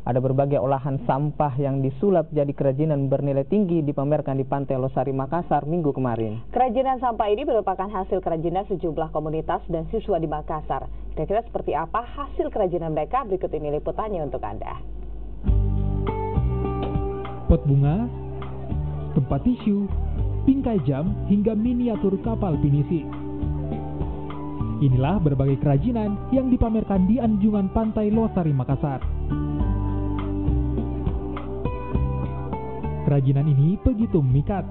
Ada berbagai olahan sampah yang disulap jadi kerajinan bernilai tinggi dipamerkan di Pantai Losari, Makassar minggu kemarin. Kerajinan sampah ini merupakan hasil kerajinan sejumlah komunitas dan siswa di Makassar. Kira-kira seperti apa hasil kerajinan mereka? Berikut ini liputannya untuk Anda. Pot bunga, tempat tisu, bingkai jam, hingga miniatur kapal pinisi. Inilah berbagai kerajinan yang dipamerkan di anjungan Pantai Losari, Makassar. Kerajinan ini begitu memikat.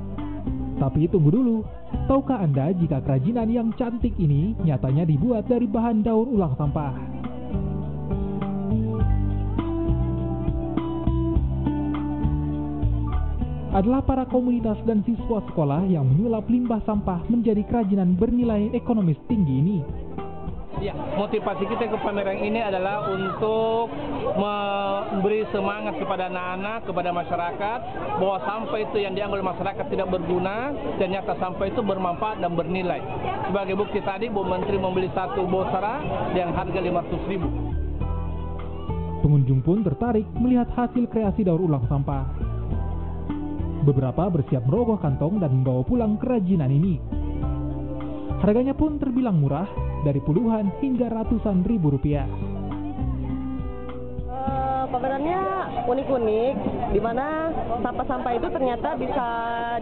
Tapi tunggu dulu, tahukah Anda jika kerajinan yang cantik ini nyatanya dibuat dari bahan daur ulang sampah? Adalah para komunitas dan siswa sekolah yang menyulap limbah sampah menjadi kerajinan bernilai ekonomis tinggi ini. Ya, motivasi kita ke pameran ini adalah untuk memberi semangat kepada anak-anak, kepada masyarakat, bahwa sampah itu yang dianggap oleh masyarakat tidak berguna, ternyata sampah itu bermanfaat dan bernilai. Sebagai bukti tadi, Bu Menteri membeli satu bosara dengan harga 500.000. Pengunjung pun tertarik melihat hasil kreasi daur ulang sampah. Beberapa bersiap merogoh kantong dan membawa pulang kerajinan ini. Harganya pun terbilang murah, dari puluhan hingga ratusan ribu rupiah. Pamerannya unik-unik, di mana sampah-sampah itu ternyata bisa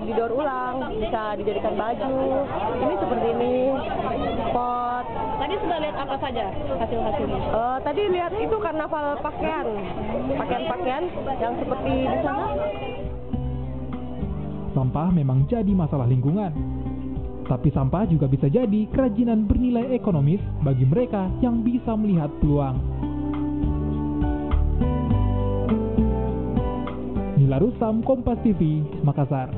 didaur ulang, bisa dijadikan baju. Ini seperti ini, pot. Tadi sudah lihat apa saja hasil-hasilnya? Tadi lihat itu karnaval pakaian yang seperti di sana. Sampah memang jadi masalah lingkungan. Tapi sampah juga bisa jadi kerajinan bernilai ekonomis bagi mereka yang bisa melihat peluang. Nila Rustam, Kompas TV, Makassar.